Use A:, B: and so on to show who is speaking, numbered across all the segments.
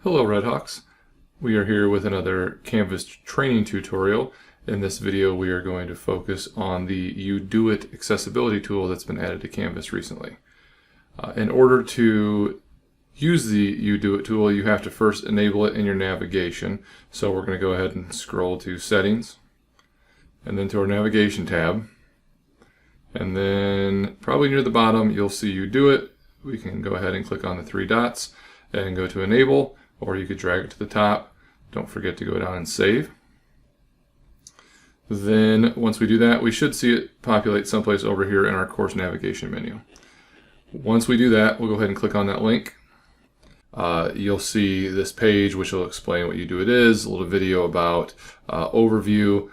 A: Hello Redhawks. We are here with another Canvas training tutorial. In this video we are going to focus on the UDOIT Accessibility tool that's been added to Canvas recently. In order to use the UDOIT tool, you have to first enable it in your navigation. So we're going to go ahead and scroll to Settings and then to our Navigation tab. And then probably near the bottom you'll see UDOIT. We can go ahead and click on the three dots and go to Enable, or you could drag it to the top. Don't forget to go down and save. Then once we do that, we should see it populate someplace over here in our course navigation menu. Once we do that, we'll go ahead and click on that link. You'll see this page which will explain what UDOIT is, a little video about overview.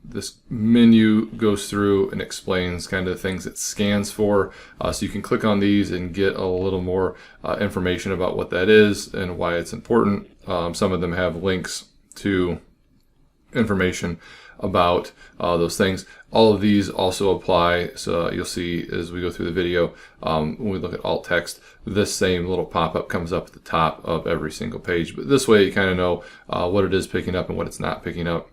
A: This menu goes through and explains kind of the things it scans for. So you can click on these and get a little more information about what that is and why it's important. Some of them have links to information about those things. All of these also apply. So you'll see as we go through the video, when we look at alt text, this same little pop-up comes up at the top of every single page. But this way you kind of know what it is picking up and what it's not picking up.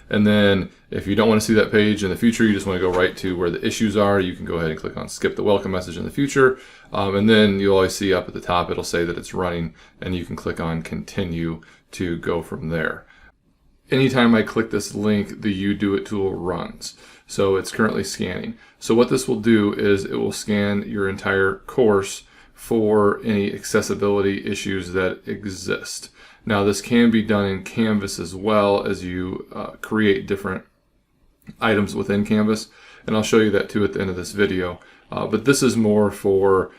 A: And then if you don't want to see that page in the future, you just want to go right to where the issues are, you can go ahead and click on skip the welcome message in the future. And then you'll always see up at the top, it'll say that it's running, and you can click on continue to go from there. Anytime I click this link, the UDOIT tool runs. So it's currently scanning. So what this will do is it will scan your entire course for any accessibility issues that exist. Now this can be done in Canvas as well as you create different items within Canvas, and I'll show you that too at the end of this video. But this is more for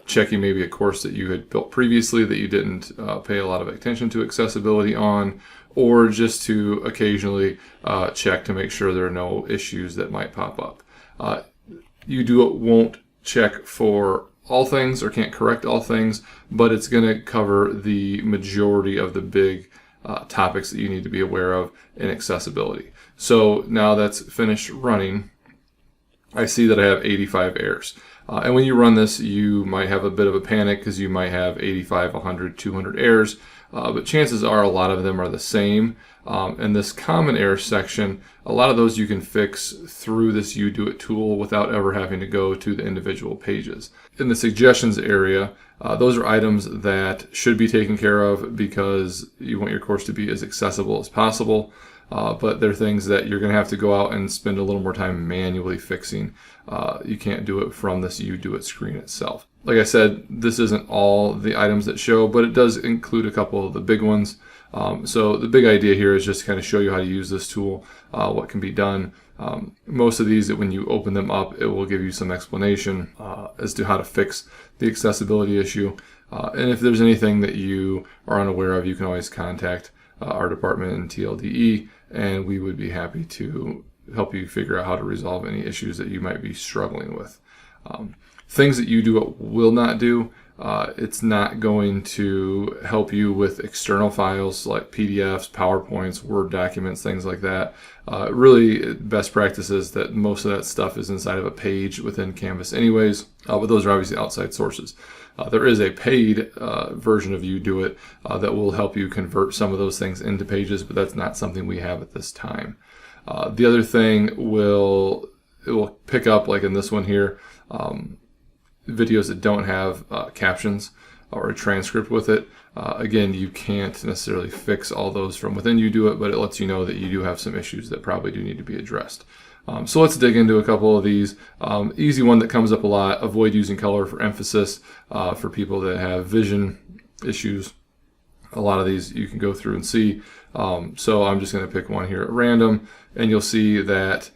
A: checking maybe a course that you had built previously that you didn't pay a lot of attention to accessibility on, or just to occasionally check to make sure there are no issues that might pop up. UDOIT won't check for all things or can't correct all things, but it's going to cover the majority of the big topics that you need to be aware of in accessibility. So now that's finished running, I see that I have 85 errors. And when you run this, you might have a bit of a panic because you might have 85, 100, 200 errors, but chances are a lot of them are the same. And this common error section, a lot of those you can fix through this UDOIT tool without ever having to go to the individual pages. In the suggestions area, those are items that should be taken care of because you want your course to be as accessible as possible. But they're things that you're going to have to go out and spend a little more time manually fixing. You can't do it from this UDOIT screen itself. Like I said, this isn't all the items that show, but it does include a couple of the big ones. So the big idea here is just to kind of show you how to use this tool, what can be done. Most of these, when you open them up, it will give you some explanation as to how to fix the accessibility issue. And if there's anything that you are unaware of, you can always contact our department in TLDE, and we would be happy to help you figure out how to resolve any issues that you might be struggling with. Things that UDOIT will not do, it's not going to help you with external files like PDFs, PowerPoints, Word documents, things like that. Really, best practice is that most of that stuff is inside of a page within Canvas anyways, but those are obviously outside sources. There is a paid version of UDOIT that will help you convert some of those things into pages, but that's not something we have at this time. The other thing it will pick up, like in this one here, videos that don't have captions or a transcript with it. Again, you can't necessarily fix all those from within UDOIT, but it lets you know that you do have some issues that probably do need to be addressed. So let's dig into a couple of these. Easy one that comes up a lot: avoid using color for emphasis for people that have vision issues. A lot of these you can go through and see. So I'm just going to pick one here at random, and you'll see that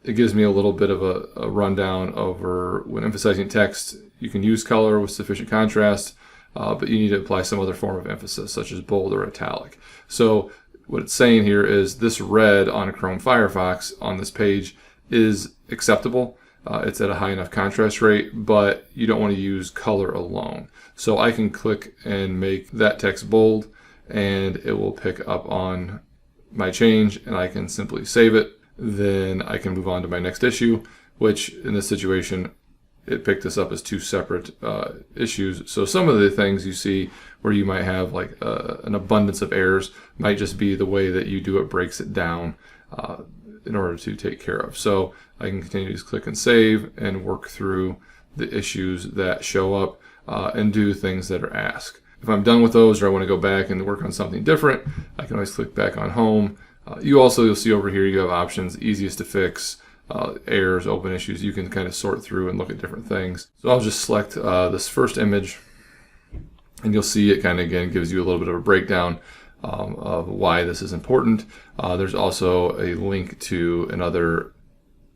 A: it gives me a little bit of a rundown over when emphasizing text. You can use color with sufficient contrast, but you need to apply some other form of emphasis, such as bold or italic. So what it's saying here is this red on Chrome Firefox on this page is acceptable. It's at a high enough contrast rate, but you don't want to use color alone. So I can click and make that text bold, and it will pick up on my change, and I can simply save it. Then I can move on to my next issue, which in this situation it picked this up as two separate issues. So some of the things you see where you might have like an abundance of errors might just be the way that UDOIT breaks it down in order to take care of. So I can continue to just click and save and work through the issues that show up and do things that are asked. If I'm done with those or I want to go back and work on something different, I can always click back on home. You'll see over here you have options, easiest to fix, errors, open issues. You can kind of sort through and look at different things. So I'll just select this first image, and you'll see it kind of again gives you a little bit of a breakdown of why this is important. There's also a link to another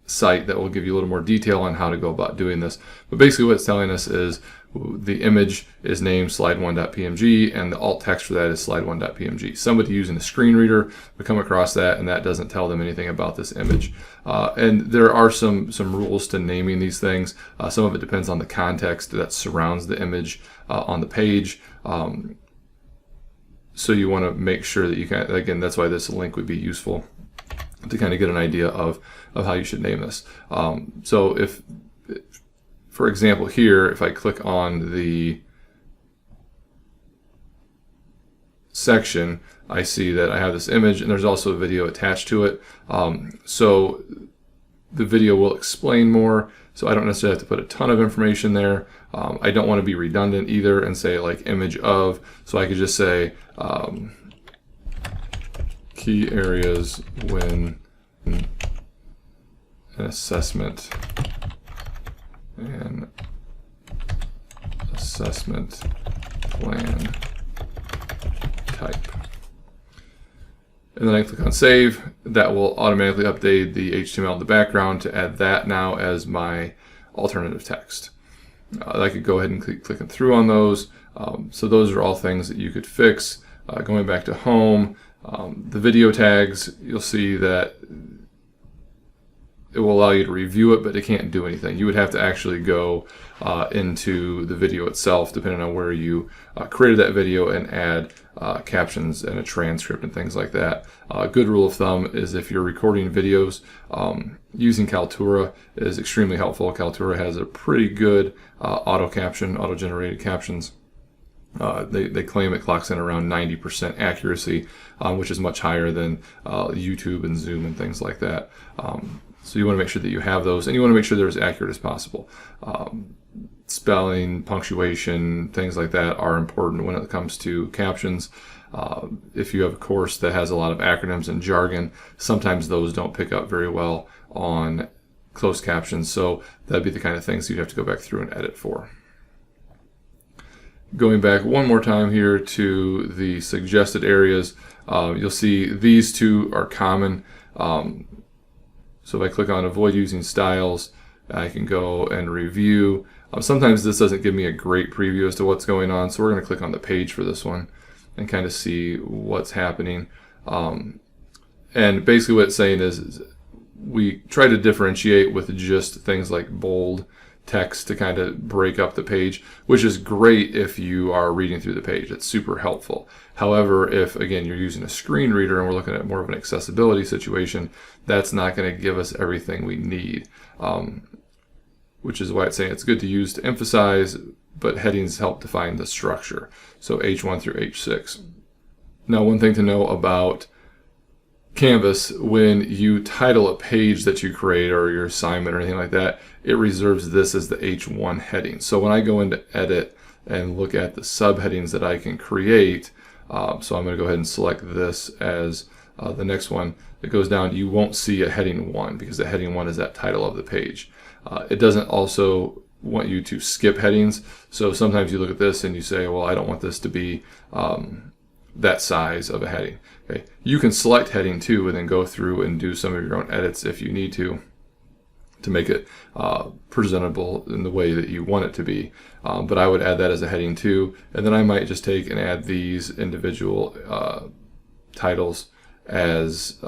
A: site that will give you a little more detail on how to go about doing this. But basically what it's telling us is the image is named slide1.png and the alt text for that is slide1.png. Somebody using a screen reader would come across that and that doesn't tell them anything about this image. And there are some rules to naming these things. Some of it depends on the context that surrounds the image on the page. So you want to make sure that you can, again, that's why this link would be useful to kind of get an idea of how you should name this. So if, for example, here, if I click on the section, I see that I have this image and there's also a video attached to it. So the video will explain more. So I don't necessarily have to put a ton of information there. I don't want to be redundant either and say like image of, so I could just say key areas when an assessment plan type. And then I click on save. That will automatically update the HTML in the background to add that now as my alternative text. I could go ahead and keep clicking through on those. So those are all things that you could fix. Going back to home, the video tags, you'll see that it will allow you to review it, but it can't do anything. You would have to actually go into the video itself, depending on where you created that video, and add captions and a transcript and things like that. A good rule of thumb is if you're recording videos, using Kaltura is extremely helpful. Kaltura has a pretty good auto-generated captions. They claim it clocks in around 90% accuracy, which is much higher than YouTube and Zoom and things like that. So you want to make sure that you have those, and you want to make sure they're as accurate as possible. Spelling, punctuation, things like that are important when it comes to captions. If you have a course that has a lot of acronyms and jargon, sometimes those don't pick up very well on closed captions. So that'd be the kind of things you'd have to go back through and edit for. Going back one more time here to the suggested areas, you'll see these two are common. So if I click on avoid using styles, I can go and review. Sometimes this doesn't give me a great preview as to what's going on, so we're going to click on the page for this one and kind of see what's happening. And basically what it's saying is we try to differentiate with just things like bold text to kind of break up the page, which is great if you are reading through the page. It's super helpful. However, if again you're using a screen reader and we're looking at more of an accessibility situation, that's not going to give us everything we need, which is why it's saying it's good to use to emphasize, but headings help define the structure. So H1 through H6. Now, one thing to know about Canvas, when you title a page that you create or your assignment or anything like that, it reserves this as the H1 heading. So when I go into edit and look at the subheadings that I can create, so I'm going to go ahead and select this as the next one that goes down, you won't see a heading 1 because the heading 1 is that title of the page. It doesn't also want you to skip headings. So sometimes you look at this and you say, well, I don't want this to be that size of a heading. Okay, you can select heading 2 and then go through and do some of your own edits if you need to make it presentable in the way that you want it to be. But I would add that as a heading 2, and then I might just take and add these individual titles as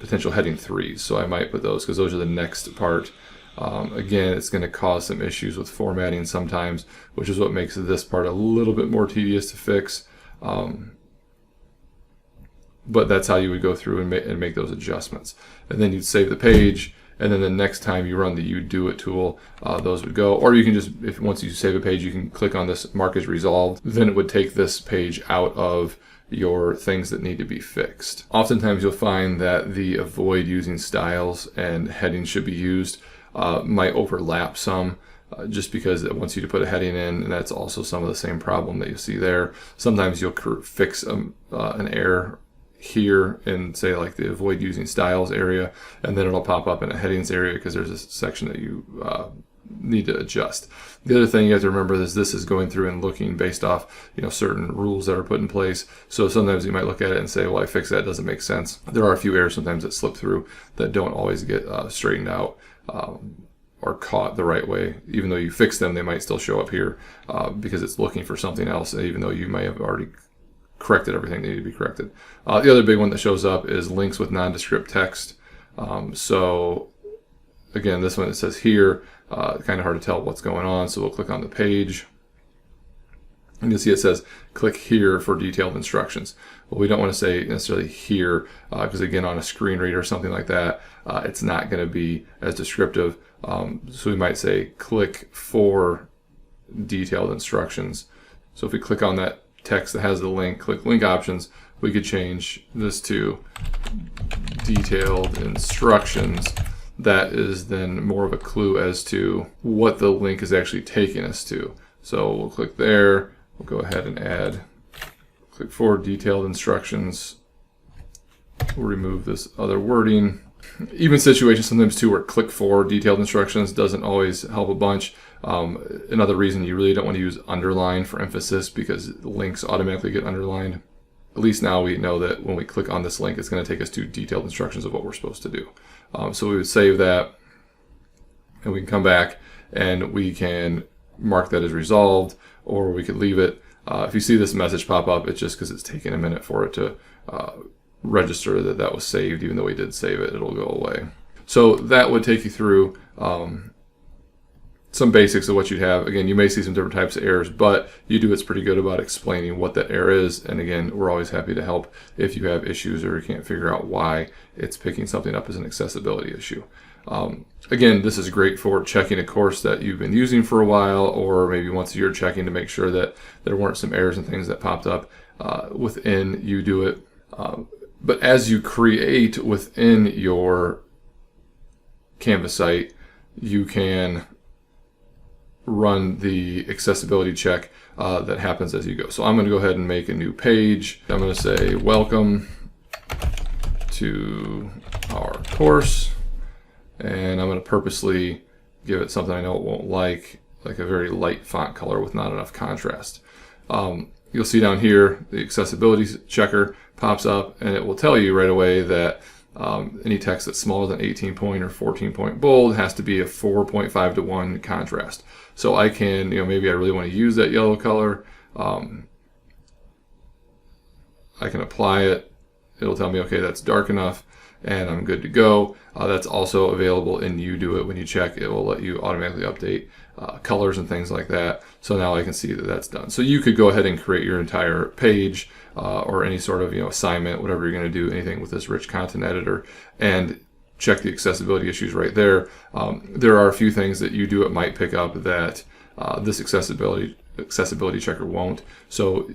A: potential heading 3s. So I might put those because those are the next part. Again, it's going to cause some issues with formatting sometimes, which is what makes this part a little bit more tedious to fix. But that's how you would go through and make those adjustments. And then you'd save the page, and then the next time you run the UDOIT tool, those would go. Or you can just, once you save a page, you can click on this mark as resolved. Then it would take this page out of your things that need to be fixed. Oftentimes you'll find that the avoid using styles and headings should be used might overlap some. Just because it wants you to put a heading in, and that's also some of the same problem that you see there. Sometimes you'll fix an error here in, say, like the avoid using styles area, and then it'll pop up in a headings area because there's a section that you need to adjust. The other thing you have to remember is this is going through and looking based off, certain rules that are put in place. So sometimes you might look at it and say, well, I fixed that, it doesn't make sense. There are a few errors sometimes that slip through that don't always get straightened out or caught the right way. Even though you fix them, they might still show up here because it's looking for something else, even though you may have already corrected everything that needed to be corrected. The other big one that shows up is links with nondescript text. So again, this one, it says here, kind of hard to tell what's going on. So we'll click on the page, and you'll see it says click here for detailed instructions. Well, we don't want to say necessarily here because again, on a screen reader or something like that, it's not going to be as descriptive. So we might say click for detailed instructions. So if we click on that text that has the link, click link options, we could change this to detailed instructions. That is then more of a clue as to what the link is actually taking us to. So we'll click there, we'll go ahead and add, click for detailed instructions. We'll remove this other wording. Even situations sometimes too where click for detailed instructions doesn't always help a bunch. Another reason you really don't want to use underline for emphasis because links automatically get underlined. At least now we know that when we click on this link, it's going to take us to detailed instructions of what we're supposed to do. So we would save that, and we can come back and we can mark that as resolved, or we could leave it. If you see this message pop up, it's just because it's taking a minute for it to register that that was saved. Even though we did save it, it'll go away. So that would take you through some basics of what you'd have. Again, you may see some different types of errors, but UDOIT's pretty good about explaining what that error is. And again, we're always happy to help if you have issues or you can't figure out why it's picking something up as an accessibility issue. Again, this is great for checking a course that you've been using for a while, or maybe once a year checking to make sure that there weren't some errors and things that popped up within UDOIT. But as you create within your Canvas site, you can run the accessibility check that happens as you go. So I'm going to go ahead and make a new page. I'm going to say welcome to our course, and I'm going to purposely give it something I know it won't like a very light font color with not enough contrast. You'll see down here the accessibility checker pops up, and it will tell you right away that any text that's smaller than 18 point or 14 point bold has to be a 4.5 to 1 contrast. So I can, maybe I really want to use that yellow color. I can apply it. It'll tell me, okay, that's dark enough, and I'm good to go. That's also available in UDOIT. When you check, it will let you automatically update colors and things like that. So now I can see that that's done. So you could go ahead and create your entire page or any sort of assignment, whatever you're going to do, anything with this rich content editor, and check the accessibility issues right there. There are a few things that UDOIT might pick up that this accessibility checker won't. So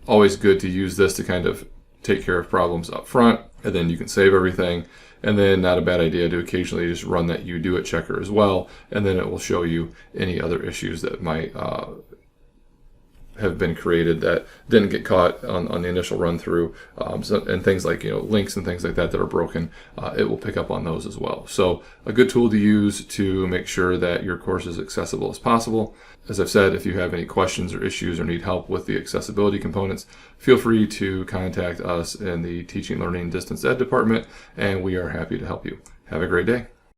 A: always good to use this to kind of take care of problems up front, and then you can save everything. And then not a bad idea to occasionally just run that UDOIT checker as well, and then it will show you any other issues that might have been created that didn't get caught on the initial run through, and things like links and things like that are broken. It will pick up on those as well. So a good tool to use to make sure that your course is accessible as possible. As I've said, if you have any questions or issues or need help with the accessibility components, feel free to contact us in the Teaching, Learning, Distance Ed department, and we are happy to help you. Have a great day.